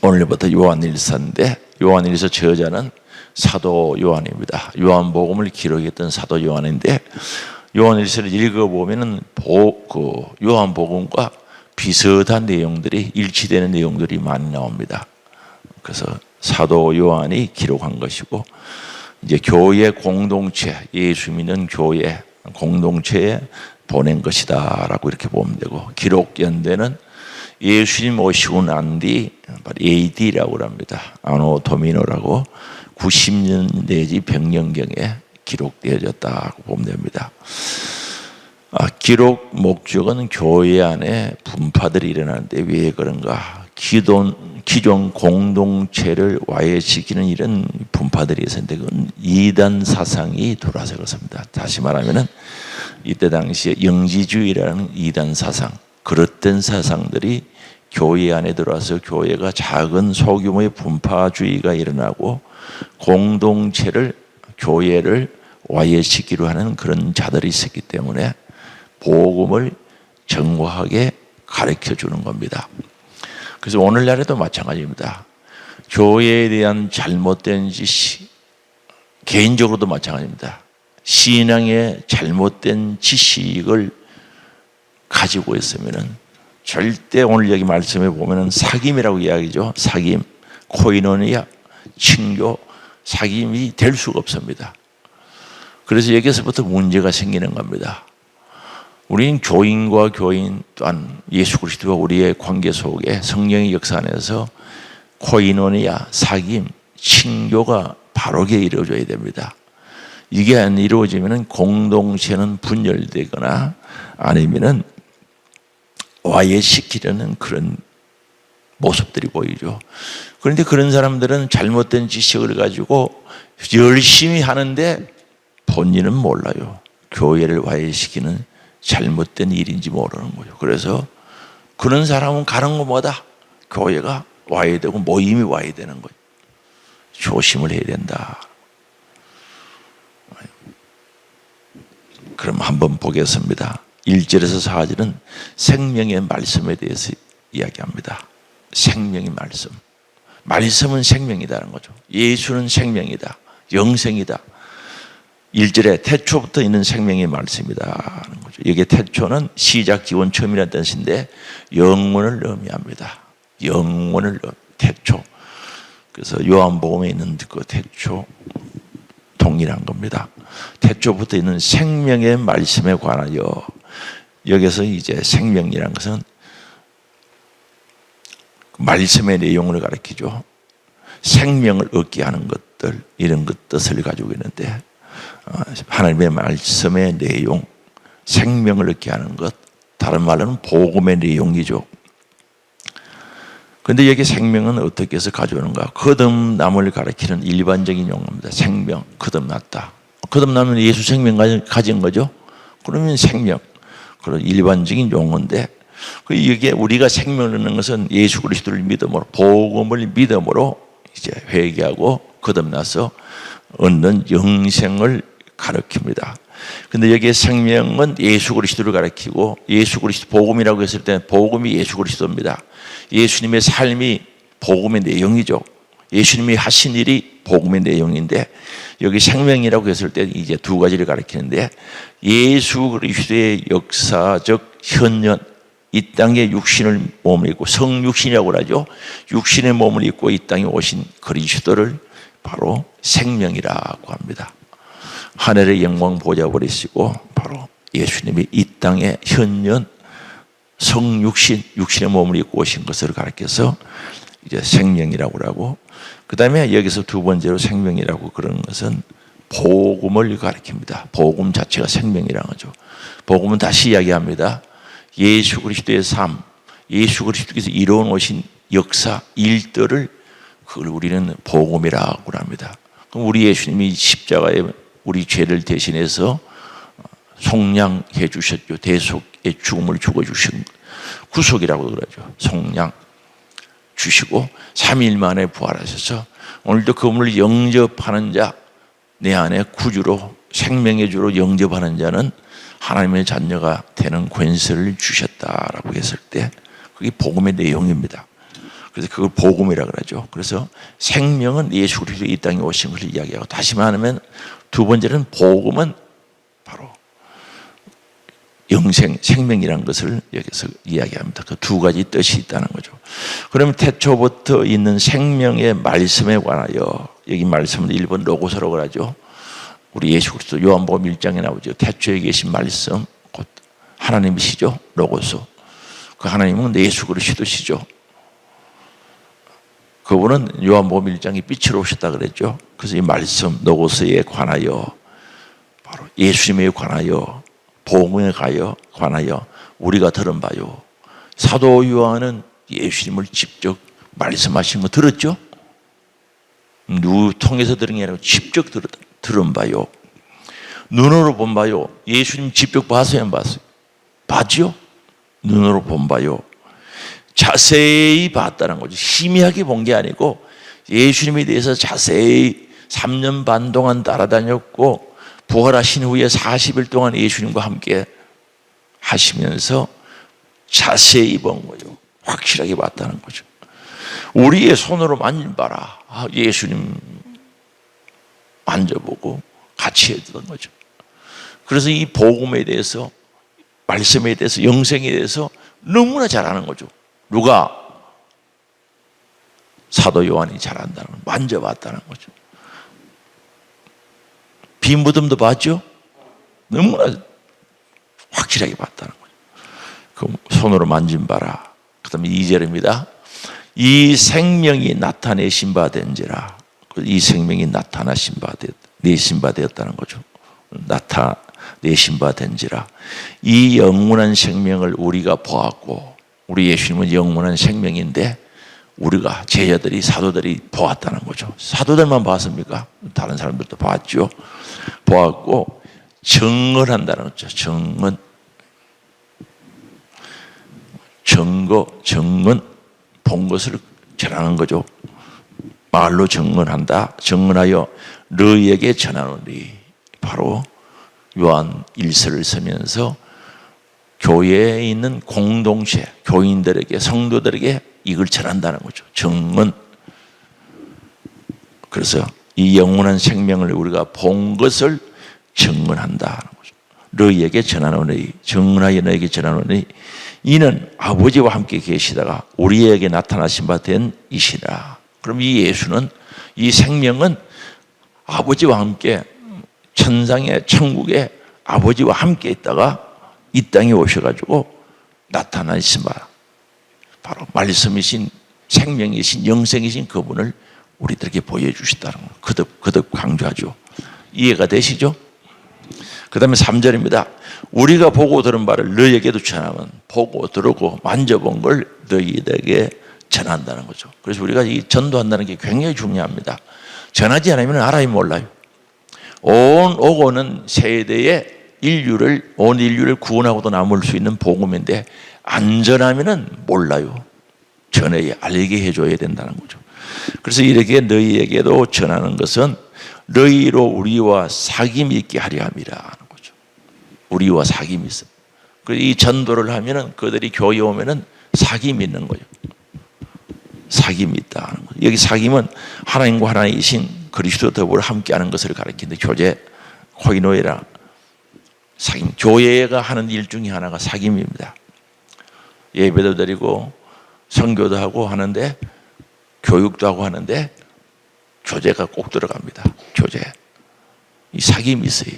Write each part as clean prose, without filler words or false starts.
오늘부터 요한일서인데 요한일서 저자는 사도 요한입니다. 요한복음을 기록했던 사도 요한인데 요한일서를 읽어보면은 요한복음과 비슷한 내용들이 일치되는 내용들이 많이 나옵니다. 그래서 사도 요한이 기록한 것이고 이제 교회 공동체, 예수 믿는 교회 공동체에 보낸 것이다라고 이렇게 보면 되고 기록 연대는 예수님 오시고 난 뒤 AD라고 합니다. 아노 도미노라고 90년 내지 100년경에 기록되어졌다고 보면 됩니다. 기록 목적은 교회 안에 분파들이 일어나는데 왜 그런가? 기존 공동체를 와해시키는 이런 분파들이 있었는데 그건 이단 사상이 돌아서 그렇습니다. 다시 말하면은 이때 당시에 영지주의라는 이단 사상, 그릇된 사상들이 교회 안에 들어와서 교회가 작은 소규모의 분파주의가 일어나고 공동체를 교회를 와해시키려 하는 그런 자들이 있었기 때문에 복음을 정확하게 가르쳐 주는 겁니다. 그래서 오늘날에도 마찬가지입니다. 교회에 대한 잘못된 지식, 개인적으로도 마찬가지입니다. 신앙의 잘못된 지식을 가지고 있으면은 절대 오늘 여기 말씀에 보면은 사귐이라고 이야기죠. 사귐, 코이노니아, 친교, 사귐이 될 수가 없습니다. 그래서 여기서부터 문제가 생기는 겁니다. 우리는 교인과 교인 또한 예수 그리스도와 우리의 관계 속에 성령의 역사 안에서 코이노니아, 사귐, 친교가 바르게 이루어져야 됩니다. 이게 안 이루어지면 공동체는 분열되거나 아니면은 와해시키려는 그런 모습들이 보이죠. 그런데 그런 사람들은 잘못된 지식을 가지고 열심히 하는데 본인은 몰라요. 교회를 와해시키는 잘못된 일인지 모르는 거예요. 그래서 그런 사람은 가는 것마다 교회가 와야 되고 모임이 와야 되는 거예요. 조심을 해야 된다. 그럼 한번 보겠습니다. 1절에서 4절은 생명의 말씀에 대해서 이야기합니다. 생명의 말씀. 말씀은 생명이다라는 거죠. 예수는 생명이다. 영생이다. 1절에 태초부터 있는 생명의 말씀이다 하는 거죠. 이게 태초는 시작, 기원, 처음이라는 뜻인데 영원을 의미합니다. 영원을 태초. 그래서 요한복음에 있는 그 태초 동일한 겁니다. 태초부터 있는 생명의 말씀에 관하여 여기서 이제 생명이라는 것은 말씀의 내용을 가리키죠. 생명을 얻게 하는 것들 이런 것 뜻을 가지고 있는데 하나님의 말씀의 내용, 생명을 얻게 하는 것, 다른 말로는 복음의 내용이죠. 그런데 여기 생명은 어떻게 해서 가져오는가? 거듭남을 가리키는 일반적인 용어입니다. 생명, 거듭났다. 거듭나면 예수 생명 가진 거죠? 그러면 생명, 그런 일반적인 용어인데 이게 우리가 생명을 얻는 것은 예수 그리스도를 믿음으로, 복음을 믿음으로 이제 회개하고 거듭나서 얻는 영생을 가르칩니다. 근데 여기에 생명은 예수 그리스도를 가리키고 예수 그리스도 복음이라고 했을 때 복음이 예수 그리스도입니다. 예수님의 삶이 복음의 내용이죠. 예수님이 하신 일이 복음의 내용인데 여기 생명이라고 했을 때 이제 두 가지를 가리키는데 예수 그리스도의 역사적 현현 이 땅에 육신을 몸을 입고 성육신이라고 하죠. 육신의 몸을 입고 이 땅에 오신 그리스도를 바로 생명이라고 합니다. 하늘의 영광 보좌 버리시고 바로 예수님이 이 땅에 현년 성육신, 육신의 몸을 입고 오신 것을 가리켜서 이제 생명이라고 하고 그 다음에 여기서 두 번째로 생명이라고 그러는 것은 복음을 가리킵니다. 복음 자체가 생명이라는 거죠. 복음은 다시 이야기합니다. 예수 그리스도의 삶, 예수 그리스도께서 이루어 오신 역사, 일들을 그걸 우리는 복음이라고 합니다. 그럼 우리 예수님이 십자가에 우리 죄를 대신해서 속량해 주셨죠. 대속의 죽음을 죽어주신 구속이라고 그러죠. 속량 주시고 3일 만에 부활하셔서 오늘도 그분을 영접하는 자, 내 안에 구주로 생명의 주로 영접하는 자는 하나님의 자녀가 되는 권세를 주셨다라고 했을 때 그게 복음의 내용입니다. 그래서 그걸 복음이라 그러죠. 그래서 생명은 예수 그리스도 이 땅에 오신 것을 이야기하고, 다시 말하면 두 번째는 복음은 바로 영생, 생명이라는 것을 여기서 이야기합니다. 그 두 가지 뜻이 있다는 거죠. 그러면 태초부터 있는 생명의 말씀에 관하여, 여기 말씀은 일본 로고스라고 그러죠. 우리 예수 그리스도 요한복음 1장에 나오죠. 태초에 계신 말씀, 곧 하나님이시죠. 로고스. 그 하나님은 예수 그리스도시죠. 그분은 요한복음 1장에 빛으로 오셨다 그랬죠. 그래서 이 말씀, 로고스에 관하여, 바로 예수님에 관하여, 복음에 관하여 우리가 들은 바요. 사도 요한은 예수님을 직접 말씀하신 거 들었죠? 누구 통해서 들은 게 아니고 직접 들은 바요. 눈으로 본 바요. 예수님 직접 봤어요, 안 봤어요? 봤죠? 눈으로 본 바요. 자세히 봤다는 거죠. 희미하게 본 게 아니고 예수님에 대해서 자세히 3년 반 동안 따라다녔고, 부활하신 후에 40일 동안 예수님과 함께 하시면서 자세히 본 거죠. 확실하게 봤다는 거죠. 우리의 손으로 만져봐라. 예수님 만져보고 같이 했던 거죠. 그래서 이 복음에 대해서, 말씀에 대해서, 영생에 대해서 너무나 잘 아는 거죠. 누가? 사도 요한이 잘 안다는 걸 만져봤다는 거죠. 빈 무덤도 봤죠? 너무나 확실하게 봤다는 거죠. 그 손으로 만진 바라. 그 다음에 2절입니다. 이 생명이 나타내신 바 된지라. 이 생명이 내신 바 되었다는 거죠. 나타내신 바 된지라. 이 영원한 생명을 우리가 보았고, 우리 예수님은 영원한 생명인데 우리가 제자들이, 사도들이 보았다는 거죠. 사도들만 봤습니까? 다른 사람들도 봤죠. 보았고 증언한다는 거죠. 증언, 본 것을 전하는 거죠. 말로 증언한다. 증언하여 너희에게 전하노니. 바로 요한 1서를 쓰면서 교회에 있는 공동체, 교인들에게, 성도들에게 이걸 전한다는 거죠. 증언. 그래서 이 영원한 생명을 우리가 본 것을 증언한다는 거죠. 너희에게 전하노니, 증언하여 너희에게 전하노니 이는 아버지와 함께 계시다가 우리에게 나타나신 바 된 이시라. 그럼 이 예수는, 이 생명은 아버지와 함께 천상의 천국에 아버지와 함께 있다가 이 땅에 오셔가지고 나타나신 바, 바로 말씀이신, 생명이신, 영생이신 그분을 우리들에게 보여주시다는 걸 거듭 강조하죠. 이해가 되시죠? 그 다음에 3절입니다. 우리가 보고 들은 바를 너희에게도 전하면, 보고 들었고 만져본 걸 너희에게 전한다는 거죠. 그래서 우리가 이 전도한다는 게 굉장히 중요합니다. 전하지 않으면 알아야 몰라요. 오고 오는 세대에 온 인류를 구원하고도 남을 수 있는 복음인데 안 전하면은 몰라요. 전해 알게 해줘야 된다는 거죠. 그래서 이렇게 너희에게도 전하는 것은 너희로 우리와 사귐이 있게 하려 함이라 하는 거죠. 우리와 사귐이 있어. 그래서 이 전도를 하면은 그들이 교회에 오면은 사귐이 있는 거예요. 사귐이 있다 하는 거죠. 여기 사귐은 하나님과 하나이신 그리스도 더불어 함께하는 것을 가리키는데, 교제, 코이노에라, 사귐. 교회가 하는 일 중에 하나가 사귐입니다. 예배도 드리고 선교도 하고 하는데, 교육도 하고 하는데 교제가 꼭 들어갑니다. 교제. 이 사귐이 있어요.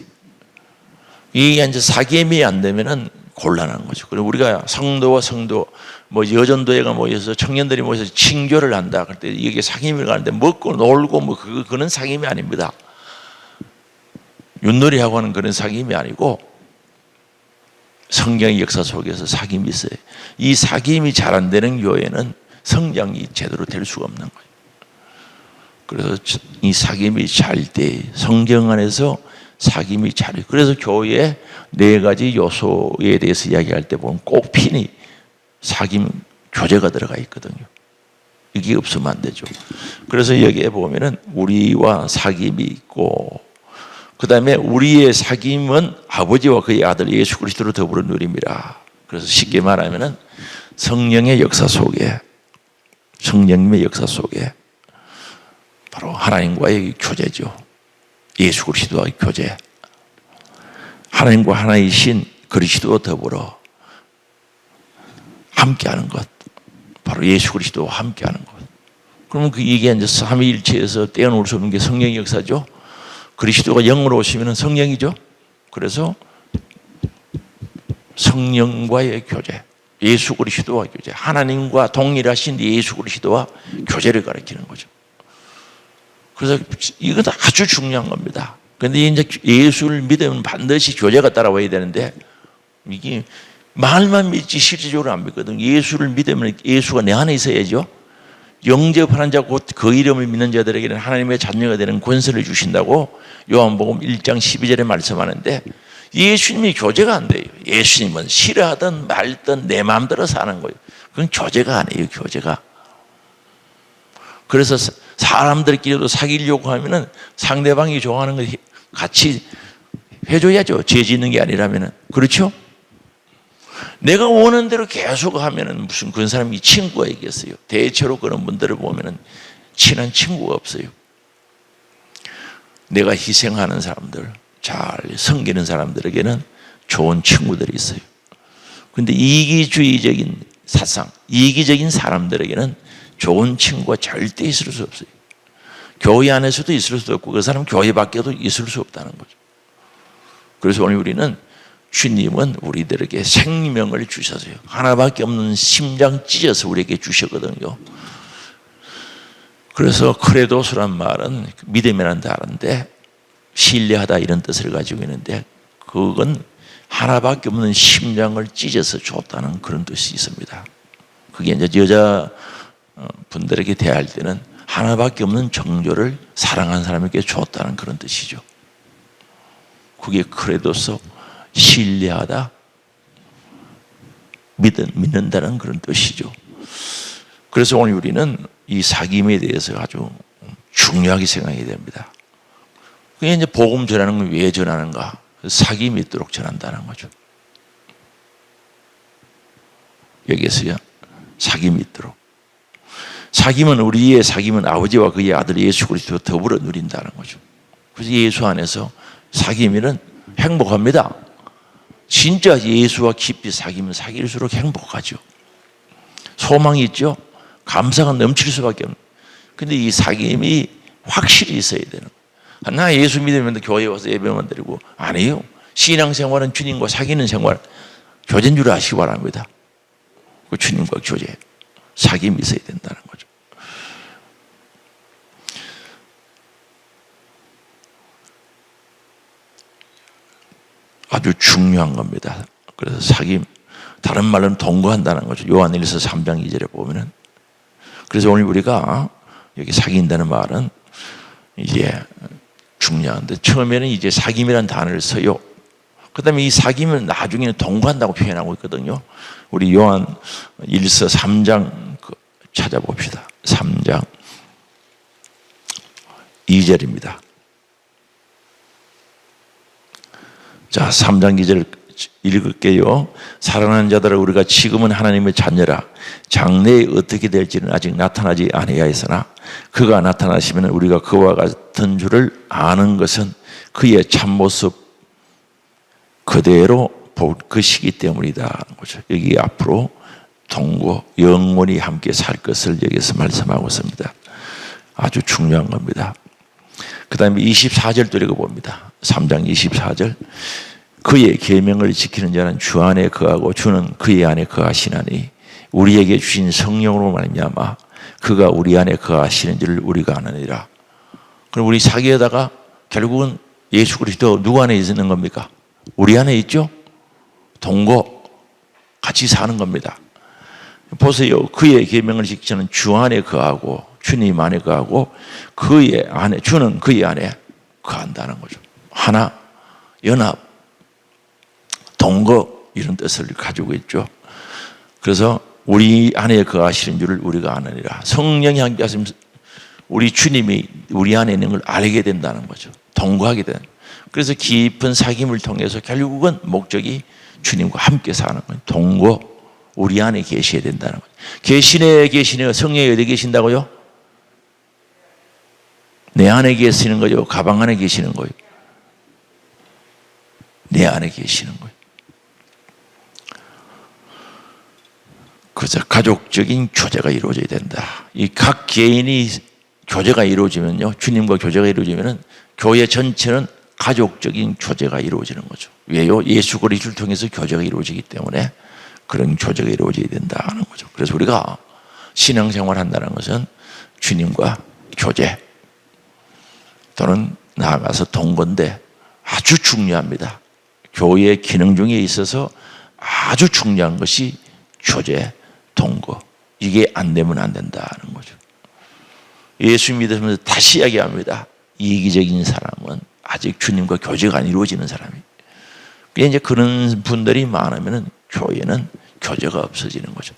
이게 이제 사귐이 안 되면은 곤란한 거죠. 그리고 우리가 성도와 성도, 여전도회가 모여서 청년들이 모여서 칭교를 한다. 그럴 때 이게 사귐을 가는데 먹고 놀고 그거는 사귐이 아닙니다. 윷놀이하고 하는 그런 사귐이 아니고 성경의 역사 속에서 사귐이 있어요. 이 사귐이 잘 안 되는 교회는 성장이 제대로 될 수가 없는 거예요. 그래서 이 사귐이 잘 돼, 성경 안에서 사귐이 잘 돼. 그래서 교회에 4가지 요소에 대해서 이야기할 때 보면 꼭 필히 사귐, 교제가 들어가 있거든요. 이게 없으면 안 되죠. 그래서 여기에 보면은 우리와 사귐이 있고, 그 다음에 우리의 사귐은 아버지와 그의 아들 예수 그리스도로 더불어 누림이라. 그래서 쉽게 말하면은 성령의 역사 속에 성령님의 역사 속에 바로 하나님과의 교제죠. 예수 그리스도와의 교제. 하나님과 하나이신 그리스도와 더불어 함께하는 것. 바로 예수 그리스도와 함께하는 것. 그러면 이게 이제 삼위일체에서 떼어놓을 수 없는 게 성령의 역사죠. 그리스도가 영으로 오시면 성령이죠. 그래서 성령과의 교제, 예수 그리스도와 교제, 하나님과 동일하신 예수 그리스도와 교제를 가리키는 거죠. 그래서 이건 아주 중요한 겁니다. 그런데 이제 예수를 믿으면 반드시 교제가 따라와야 되는데 이게 말만 믿지 실질적으로 안 믿거든. 예수를 믿으면 예수가 내 안에 있어야죠. 영접하는 자 곧 그 이름을 믿는 자들에게는 하나님의 자녀가 되는 권세를 주신다고 요한복음 1장 12절에 말씀하는데 예수님이 교제가 안 돼요. 예수님은 싫어하든 말든 내 마음대로 사는 거예요. 그건 교제가 아니에요. 교제가. 그래서 사람들끼리도 사귀려고 하면은 상대방이 좋아하는 거 같이 해줘야죠. 죄 짓는 게 아니라면은. 그렇죠? 내가 원하는 대로 계속 하면은 무슨 그런 사람이 친구가 있겠어요. 대체로 그런 분들을 보면은 친한 친구가 없어요. 내가 희생하는 사람들, 잘 섬기는 사람들에게는 좋은 친구들이 있어요. 근데 이기주의적인 사상, 이기적인 사람들에게는 좋은 친구가 절대 있을 수 없어요. 교회 안에서도 있을 수 없고 그 사람 교회 밖에도 있을 수 없다는 거죠. 그래서 오늘 우리는 주님은 우리들에게 생명을 주셨어요. 하나밖에 없는 심장 찢어서 우리에게 주셨거든요. 그래서 크레도스란 말은 믿음이란 다른데 신뢰하다 이런 뜻을 가지고 있는데 그건 하나밖에 없는 심장을 찢어서 줬다는 그런 뜻이 있습니다. 그게 이제 여자 분들에게 대할 때는 하나밖에 없는 정조를 사랑한 사람에게 줬다는 그런 뜻이죠. 그게 크레도스, 신뢰하다, 믿는다는 그런 뜻이죠. 그래서 오늘 우리는 이 사귐에 대해서 아주 중요하게 생각해야 됩니다. 그게 이제 복음 전하는 건 왜 전하는가? 사귐이 있도록 전한다는 거죠. 여기에서요, 사귐이 있도록. 사귐은 우리의 사귐은 아버지와 그의 아들 예수 그리스도와 더불어 누린다는 거죠. 그래서 예수 안에서 사귐이는 행복합니다. 진짜 예수와 깊이 사귀면 사귈수록 행복하죠. 소망이 있죠. 감사가 넘칠 수밖에 없는. 근데 이 사귐이 확실히 있어야 되는 거예요. 나 예수 믿으면 교회에 와서 예배만 드리고 아니에요. 신앙생활은 주님과 사귀는 생활, 교제인 줄 아시기 바랍니다. 그 주님과 교제, 사귐이 있어야 된다는 거죠. 아주 중요한 겁니다. 그래서 사귐, 다른 말로는 동거한다는 거죠. 요한일서 3장 2절에 보면은. 그래서 오늘 우리가 여기 사귄다는 말은 이제 중요한데 처음에는 이제 사귐이라는 단어를 써요. 그 다음에 이 사귐은 나중에는 동거한다고 표현하고 있거든요. 우리 요한일서 3장 찾아봅시다. 3장 2절입니다. 자, 3장 2절 읽을게요. 사랑하는 자들아, 우리가 지금은 하나님의 자녀라. 장래에 어떻게 될지는 아직 나타나지 아니하였으나 그가 나타나시면 우리가 그와 같은 줄을 아는 것은 그의 참모습 그대로 볼 것이기 때문이다. 여기 앞으로 동거 영원히 함께 살 것을 여기서 말씀하고 있습니다. 아주 중요한 겁니다. 그 다음에 24절 읽어봅니다. 3장 24절. 그의 계명을 지키는 자는 주 안에 거하고 주는 그의 안에 거하시나니 우리에게 주신 성령으로 말미암아 그가 우리 안에 거하시는 줄 우리가 아느니라. 그럼 우리 사귀다가 결국은 예수 그리스도 누구 안에 있는 겁니까? 우리 안에 있죠? 동거 같이 사는 겁니다. 보세요. 그의 계명을 지키는 주 안에 거하고 주님 안에 거하고 그의 안에 주는 그의 안에 거한다는 거죠. 하나, 연합, 동거 이런 뜻을 가지고 있죠. 그래서 우리 안에 거하시는 줄을 우리가 아느니라. 성령이 함께 하시면 우리 주님이 우리 안에 있는 걸 알게 된다는 거죠. 동거하게 되는. 그래서 깊은 사귐을 통해서 결국은 목적이 주님과 함께 사는 거예요. 동거, 우리 안에 계셔야 된다는 거죠. 계시네, 계시네. 성령이 어디 계신다고요? 내 안에 계시는 거죠. 가방 안에 계시는 거예요. 내 안에 계시는 거예요. 그래서 가족적인 교제가 이루어져야 된다. 이 각 개인이 교제가 이루어지면요, 주님과 교제가 이루어지면은 교회 전체는 가족적인 교제가 이루어지는 거죠. 왜요? 예수 그리스도를 통해서 교제가 이루어지기 때문에 그런 교제가 이루어져야 된다는 거죠. 그래서 우리가 신앙생활 한다는 것은 주님과 교제 또는 나아가서 동거인데 아주 중요합니다. 교회 기능 중에 있어서 아주 중요한 것이 교제, 동거. 이게 안 되면 안 된다는 거죠. 예수 믿으면서 다시 이야기합니다. 이기적인 사람은 아직 주님과 교제가 안 이루어지는 사람이. 이제 그런 분들이 많으면 교회는 교제가 없어지는 거죠.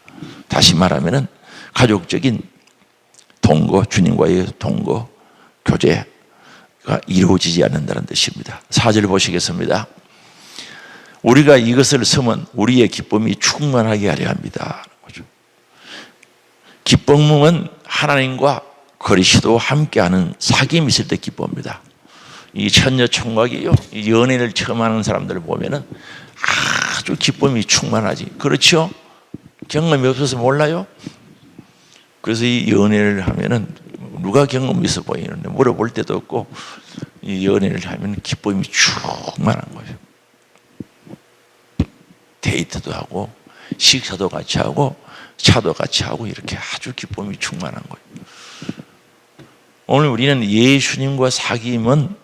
다시 말하면 가족적인 동거, 주님과의 동거, 교제가 이루어지지 않는다는 뜻입니다. 4절 보시겠습니다. 우리가 이것을 쓰면 우리의 기쁨이 충만하게 하려 합니다. 기쁨은 하나님과 그리스도와 함께하는 사귐이 있을 때 기쁩니다. 이 천녀 총각이요, 이 연애를 처음 하는 사람들을 보면은 아주 기쁨이 충만하지. 그렇죠? 경험이 없어서 몰라요? 그래서 이 연애를 하면은 누가 경험이 있어 보이는데 물어볼 때도 없고 이 연애를 하면 기쁨이 충만한 거예요. 데이트도 하고 식사도 같이 하고 차도 같이 하고 이렇게 아주 기쁨이 충만한 거예요. 오늘 우리는 예수님과 사귐은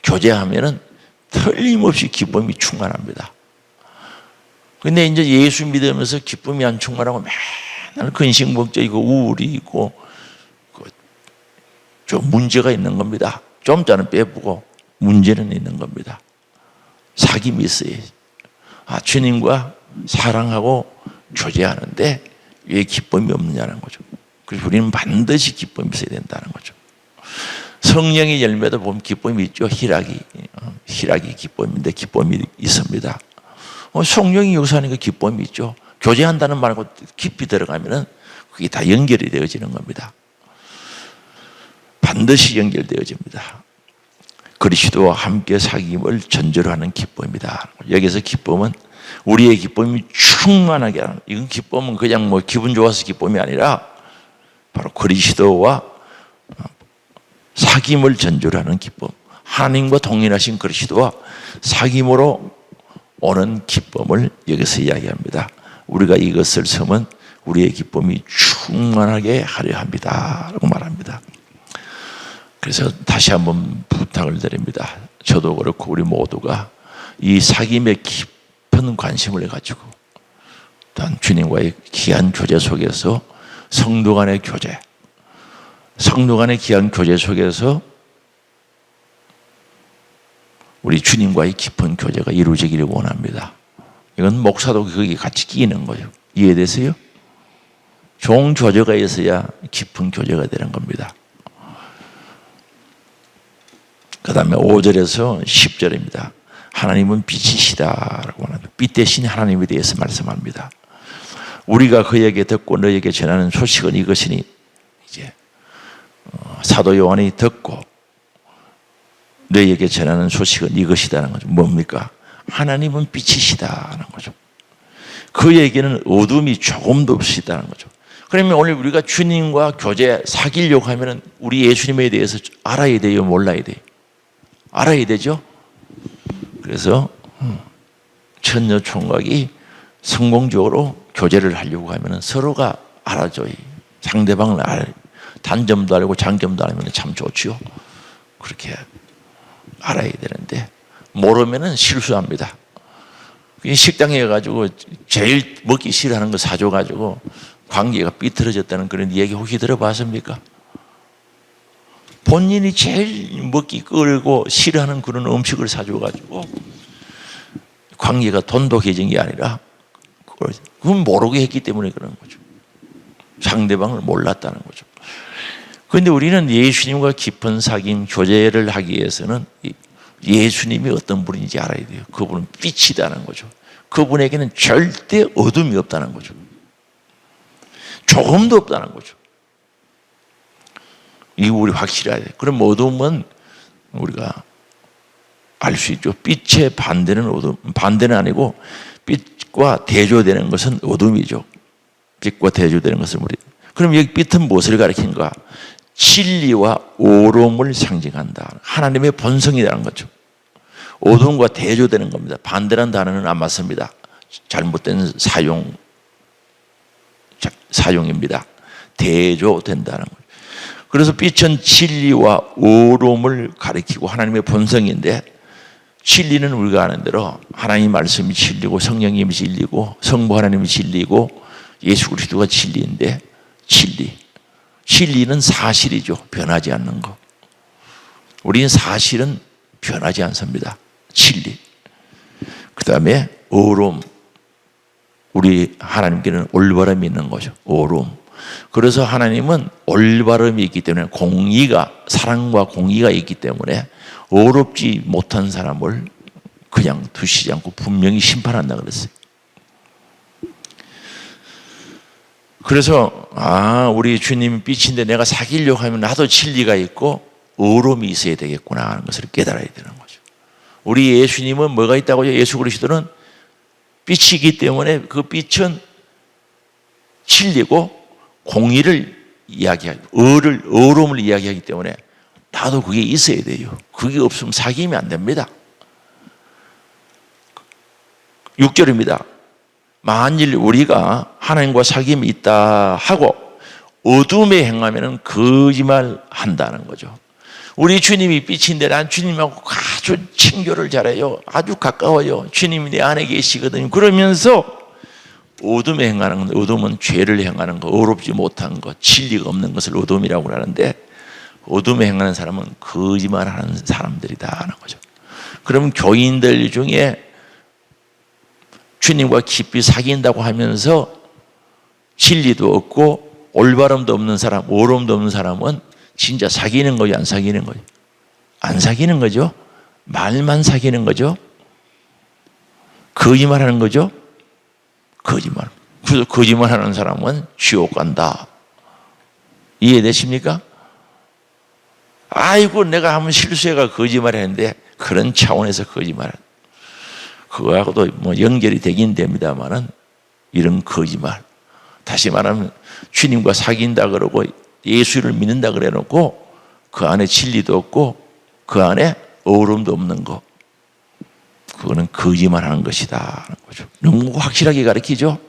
교제하면은 틀림없이 기쁨이 충만합니다. 근데 이제 예수 믿으면서 기쁨이 안 충만하고 맨날 근심걱정이고 우울이 있고 좀 문제가 있는 겁니다. 좀 전에 빼보고 문제는 있는 겁니다. 사귐이 있어야지. 주님과 사랑하고 교제하는데 왜 기쁨이 없느냐는 거죠. 그래서 우리는 반드시 기쁨이 있어야 된다는 거죠. 성령의 열매도 보면 기쁨이 있죠. 희락이 기쁨인데 기쁨이 있습니다. 성령이 역사하니까 기쁨이 있죠. 교제한다는 말하고 깊이 들어가면은 그게 다 연결이 되어지는 겁니다. 반드시 연결되어집니다. 그리스도와 함께 사귐을 전제로 하는 기쁨이다. 여기서 기쁨은 우리의 기쁨이 충만하게 하는, 이건 기쁨은 그냥 뭐 기분 좋아서 기쁨이 아니라 바로 그리스도와 사귐을 전제로 하는 기쁨, 하나님과 동일하신 그리스도와 사귐으로 오는 기쁨을 여기서 이야기합니다. 우리가 이것을 쓰면 우리의 기쁨이 충만하게 하려 합니다 라고 말합니다. 그래서 다시 한번 부탁을 드립니다. 저도 그렇고 우리 모두가 이 사귐의 깊은 관심을 가지고 또한 주님과의 귀한 교제 속에서 성도 간의 교제, 성도 간의 귀한 교제 속에서 우리 주님과의 깊은 교제가 이루어지기를 원합니다. 이건 목사도 거기 같이 끼는 거예요. 이해되세요? 좋은 교제가 있어야 깊은 교제가 되는 겁니다. 그 다음에 5절에서 10절입니다. 하나님은 빛이시다라고 합니다. 빛 대신 하나님에 대해서 말씀합니다. 우리가 그에게 듣고 너에게 전하는 소식은 이것이니, 이제 사도 요한이 듣고 너에게 전하는 소식은 이것이다는 거죠. 뭡니까? 하나님은 빛이시다는 거죠. 그에게는 어둠이 조금도 없으시다는 거죠. 그러면 오늘 우리가 주님과 교제 사귀려고 하면 우리 예수님에 대해서 알아야 돼요, 몰라야 돼요? 알아야 되죠. 그래서 천녀 총각이 성공적으로 교제를 하려고 하면 서로가 알아줘야, 상대방을 단점도 알고 장점도 알면 참 좋죠. 그렇게 알아야 되는데 모르면 실수합니다. 식당에 가지고 제일 먹기 싫어하는 거 사줘가지고 관계가 삐뚤어졌다는 그런 얘기 혹시 들어봤습니까? 본인이 제일 먹기 끓고 싫어하는 그런 음식을 사줘가지고 관계가 돈독해진 게 아니라 그건 모르게 했기 때문에 그런 거죠. 상대방을 몰랐다는 거죠. 그런데 우리는 예수님과 깊은 사귐 교제를 하기 위해서는 예수님이 어떤 분인지 알아야 돼요. 그분은 빛이다는 거죠. 그분에게는 절대 어둠이 없다는 거죠. 조금도 없다는 거죠. 이거 우리 확실해야 돼. 그럼 어둠은 우리가 알 수 있죠. 빛의 반대는 어둠, 반대는 아니고 빛과 대조되는 것은 어둠이죠. 빛과 대조되는 것은 우리. 그럼 여기 빛은 무엇을 가리키는가? 진리와 오름을 상징한다. 하나님의 본성이라는 거죠. 어둠과 대조되는 겁니다. 반대라는 단어는 안 맞습니다. 잘못된 사용입니다. 대조된다는 거죠. 그래서 빛은 진리와 오름을 가리키고 하나님의 본성인데, 진리는 우리가 아는 대로 하나님 말씀이 진리고 성령님이 진리고 성부 하나님이 진리고 예수 그리스도가 진리인데, 진리는 사실이죠. 변하지 않는 거. 우리는 사실은 변하지 않습니다. 진리. 그 다음에 오름. 우리 하나님께는 올바름이 있는 거죠. 오름. 그래서 하나님은 올바름이 있기 때문에, 공의가, 사랑과 공의가 있기 때문에 어렵지 못한 사람을 그냥 두시지 않고 분명히 심판한다 그랬어요. 그래서 우리 주님이 빛인데 내가 사귀려고 하면 나도 진리가 있고 어려움이 있어야 되겠구나 하는 것을 깨달아야 되는 거죠. 우리 예수님은 뭐가 있다고요? 예수 그리스도는 빛이기 때문에 그 빛은 진리고 공의를 이야기하고 어려움을 이야기하기 때문에 나도 그게 있어야 돼요. 그게 없으면 사귀면 안 됩니다. 6절입니다. 만일 우리가 하나님과 사귐이 있다 하고 어둠에 행하면 거짓말 한다는 거죠. 우리 주님이 빛인데 난 주님하고 아주 친교를 잘해요. 아주 가까워요. 주님이 내 안에 계시거든요. 그러면서 어둠에 행하는 건, 어둠은 죄를 행하는 거, 어렵지 못한 것, 진리가 없는 것을 어둠이라고 하는데, 어둠에 행하는 사람은 거짓말하는 사람들이다 하는 거죠. 그럼 교인들 중에 주님과 깊이 사귄다고 하면서 진리도 없고 올바름도 없는 사람, 오름도 없는 사람은 진짜 사귀는 거죠, 안 사귀는 거죠? 안 사귀는 거죠. 말만 사귀는 거죠. 거짓말하는 거죠. 거짓말. 그래서 거짓말하는 사람은 지옥 간다. 이해되십니까? 아이고 내가 한번 실수해가 거짓말했는데, 그런 차원에서 거짓말. 그거하고도 뭐 연결이 되긴 됩니다만은 이런 거짓말. 다시 말하면 주님과 사귄다 그러고 예수를 믿는다 그래 놓고 그 안에 진리도 없고 그 안에 어울음도 없는 거, 그거는 거짓말하는 것이다 하는 거죠. 너무 확실하게 가르치죠.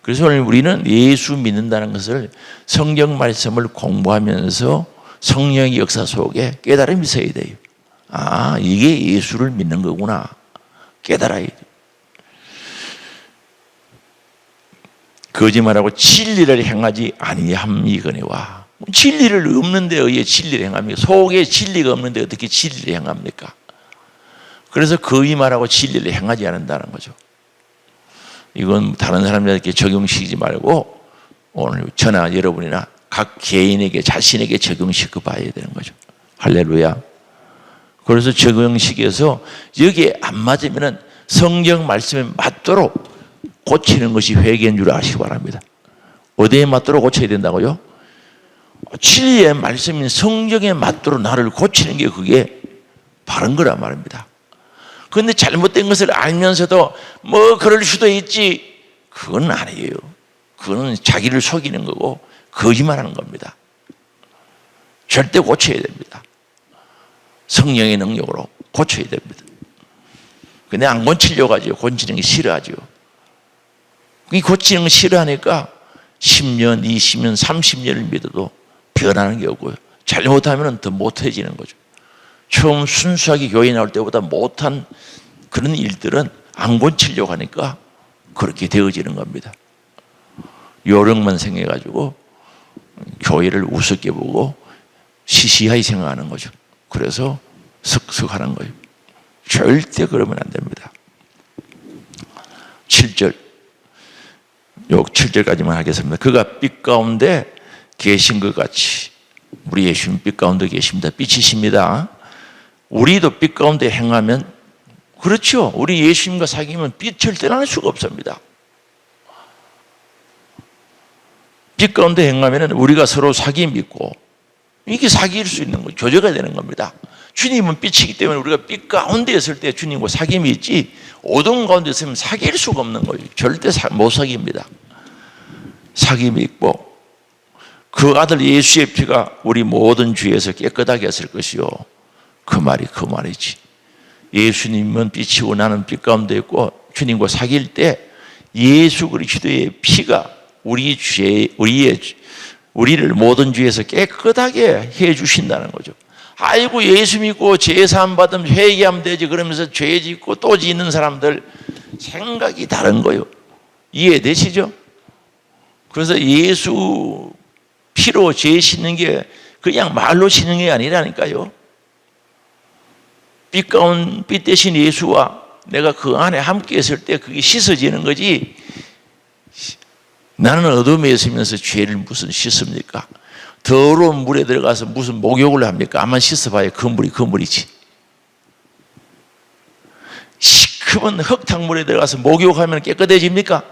그래서 오늘 우리는 예수 믿는다는 것을 성경 말씀을 공부하면서 성령의 역사 속에 깨달음이 있어야 돼요. 이게 예수를 믿는 거구나 깨달아야 돼요. 거짓말하고 진리를 행하지 아니함이거니와. 진리를 없는 데 의해 진리를 행합니까? 속에 진리가 없는데 어떻게 진리를 행합니까? 그래서 거짓말하고 진리를 행하지 않는다는 거죠. 이건 다른 사람들에게 적용시키지 말고 오늘 저나 여러분이나 각 개인에게, 자신에게 적용시켜 봐야 되는 거죠. 할렐루야. 그래서 적용시켜서 여기에 안 맞으면 성경 말씀에 맞도록 고치는 것이 회개인 줄 아시기 바랍니다. 어디에 맞도록 고쳐야 된다고요? 진리의 말씀인 성경에 맞도록 나를 고치는 게 그게 바른 거란 말입니다. 그런데 잘못된 것을 알면서도 뭐 그럴 수도 있지, 그건 아니에요. 그거는 자기를 속이는 거고 거짓말하는 겁니다. 절대 고쳐야 됩니다. 성령의 능력으로 고쳐야 됩니다. 근데 안 고치려고 하죠. 고치는 게 싫어하죠. 이 고치는 거 싫어하니까 10년, 20년, 30년을 믿어도 변하는 게 없고요. 잘못하면 더 못해지는 거죠. 처음 순수하게 교회 나올 때보다 못한 그런 일들은 안 고치려고 하니까 그렇게 되어지는 겁니다. 요령만 생겨가지고 교회를 우습게 보고 시시하게 생각하는 거죠. 그래서 석석하는 거예요. 절대 그러면 안 됩니다. 7절. 요 7절까지만 하겠습니다. 그가 빛 가운데 계신 것 같이, 우리 예수님 빛 가운데 계십니다. 빛이십니다. 우리도 빛 가운데 행하면 그렇죠. 우리 예수님과 사귀면 빛 절대 날 수가 없습니다. 빛 가운데 행하면 우리가 서로 사귐이 있고 이게 사귈 수 있는 거죠. 교제가 되는 겁니다. 주님은 빛이기 때문에 우리가 빛 가운데 있을 때 주님과 사귐이 있지 어둠 가운데 있으면 사귈 수가 없는 거예요. 절대 못 사깁니다. 사귐이 있고 그 아들 예수의 피가 우리 모든 죄에서 깨끗하게 했을 것이요. 그 말이지. 예수님은 빛이고 나는 빛 가운데 있고 주님과 사귈 때 예수 그리스도의 피가 우리를 모든 죄에서 깨끗하게 해 주신다는 거죠. 아이고 예수 믿고 죄 사함 받으면 회개하면 되지 그러면서 죄 짓고 또 짓는 사람들 생각이 다른 거예요. 이해되시죠? 그래서 예수 피로 죄 씻는 게 그냥 말로 씻는 게 아니라니까요. 빛 대신 예수와 내가 그 안에 함께 있을 때 그게 씻어지는 거지. 나는 어둠에 있으면서 죄를 무슨 씻습니까? 더러운 물에 들어가서 무슨 목욕을 합니까? 아만 씻어봐야 그 물이지. 시커먼 흙탕물에 들어가서 목욕하면 깨끗해집니까?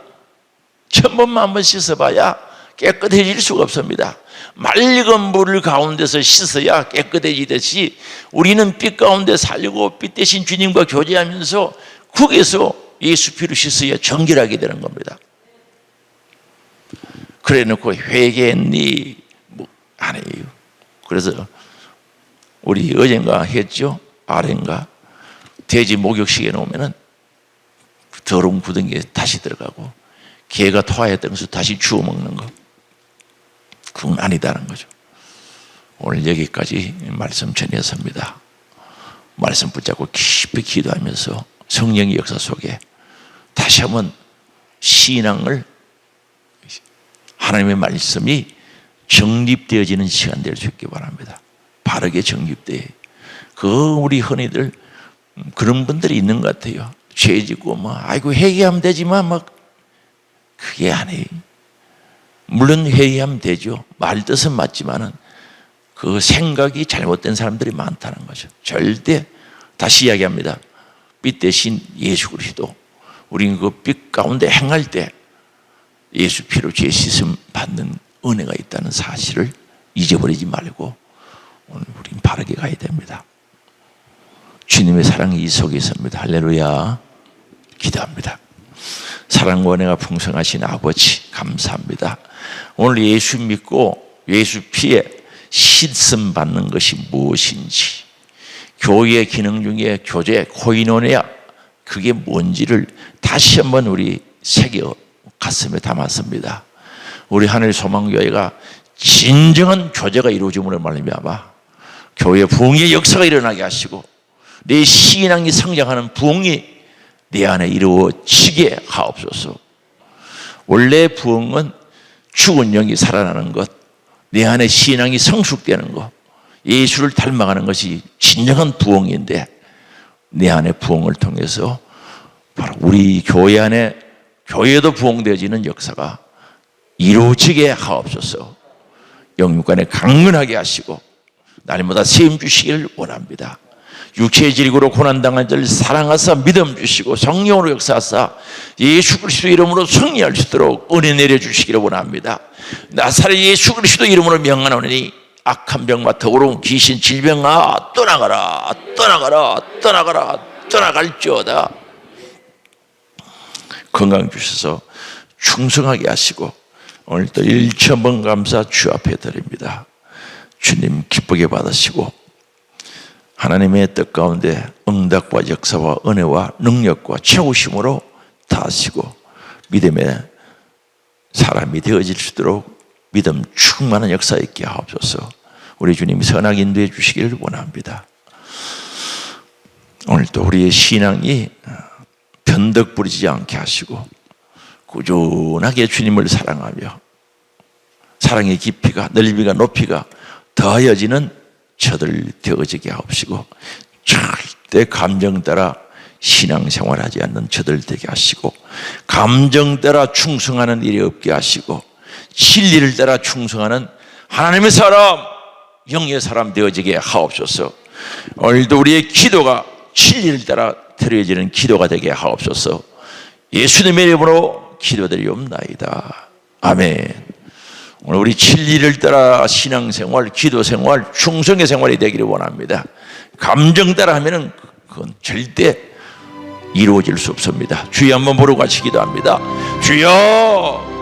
천 번만 한번 씻어봐야 깨끗해질 수가 없습니다. 맑은 물 가운데서 씻어야 깨끗해지듯이 우리는 빛 가운데 살고 빛 대신 주님과 교제하면서 거기에서 예수 피로 씻어야 정결하게 되는 겁니다. 그래 놓고 회개했니? 아니에요. 그래서 우리 어젠가 했죠? 아렌가 돼지 목욕식에 놓으면은 더러운 구덩이에 다시 들어가고 개가 토하였던 것을 다시 주워 먹는 거. 그건 아니다는 거죠. 오늘 여기까지 말씀 전했습니다. 말씀 붙잡고 깊이 기도하면서 성령의 역사 속에 다시 한번 신앙을 하나님의 말씀이 정립되어지는 시간 될 수 있기 바랍니다. 바르게 정립되어. 우리 흔히들 그런 분들이 있는 것 같아요. 죄 짓고 아이고 회개하면 되지만 그게 아니에요. 물론 회개하면 되죠. 말 뜻은 맞지만은 그 생각이 잘못된 사람들이 많다는 거죠. 절대 다시 이야기합니다. 빛 대신 예수 그리스도. 우리는 그 빛 가운데 행할 때 예수 피로 죄 씻음 받는 은혜가 있다는 사실을 잊어버리지 말고 오늘 우린 바르게 가야 됩니다. 주님의 사랑이 이 속에 있습니다. 할렐루야. 기도합니다. 사랑과 은혜가 풍성하신 아버지 감사합니다. 오늘 예수 믿고 예수 피에 씻음 받는 것이 무엇인지, 교회의 기능 중에 교제 코이노니아 그게 뭔지를 다시 한번 우리 새겨 가슴에 담았습니다. 우리 하늘 소망교회가 진정한 교제가 이루어짐으로 말미암아 교회 부흥의 역사가 일어나게 하시고 내 신앙이 성장하는 부흥이 내 안에 이루어지게 하옵소서. 원래 부흥은 죽은 영이 살아나는 것, 내 안에 신앙이 성숙되는 것, 예수를 닮아가는 것이 진정한 부흥인데 내 안에 부흥을 통해서 바로 우리 교회 안에 교회도 부흥되어지는 역사가 이루어지게 하옵소서. 영육간에 강건하게 하시고 날마다 세움 주시기를 원합니다. 육체의 질고로 고난당한 자를 사랑하사 믿음 주시고 성령으로 역사하사 예수 그리스도 이름으로 승리할 수 있도록 은혜 내려주시기를 원합니다. 나사렛 예수 그리스도 이름으로 명하노니 악한 병과 더러운 귀신 질병아 떠나가라 떠나가라 떠나가라 떠나갈지어다. 건강 주셔서 충성하게 하시고 오늘도 1,000번 감사 주 앞에 드립니다. 주님 기쁘게 받으시고 하나님의 뜻 가운데 응답과 역사와 은혜와 능력과 채우심으로 다하시고 믿음의 사람이 되어질 수 있도록 믿음 충만한 역사 있게 하옵소서. 우리 주님이 선하게 인도해 주시기를 원합니다. 오늘도 우리의 신앙이 변덕 부리지 않게 하시고 꾸준하게 주님을 사랑하며 사랑의 깊이가 넓이가 높이가 더하여지는 저들 되어지게 하옵시고 절대 감정 따라 신앙생활하지 않는 저들 되게 하시고 감정 따라 충성하는 일이 없게 하시고 진리를 따라 충성하는 하나님의 사람 영의 사람 되어지게 하옵소서. 오늘도 우리의 기도가 진리를 따라 드려지는 기도가 되게 하옵소서. 예수님의 이름으로 기도드리옵나이다. 아멘. 오늘 우리 진리를 따라 신앙생활, 기도생활, 충성의 생활이 되기를 원합니다. 감정 따라 하면은 그건 절대 이루어질 수 없습니다. 주여 한번 부르고 같이 기도합니다. 주여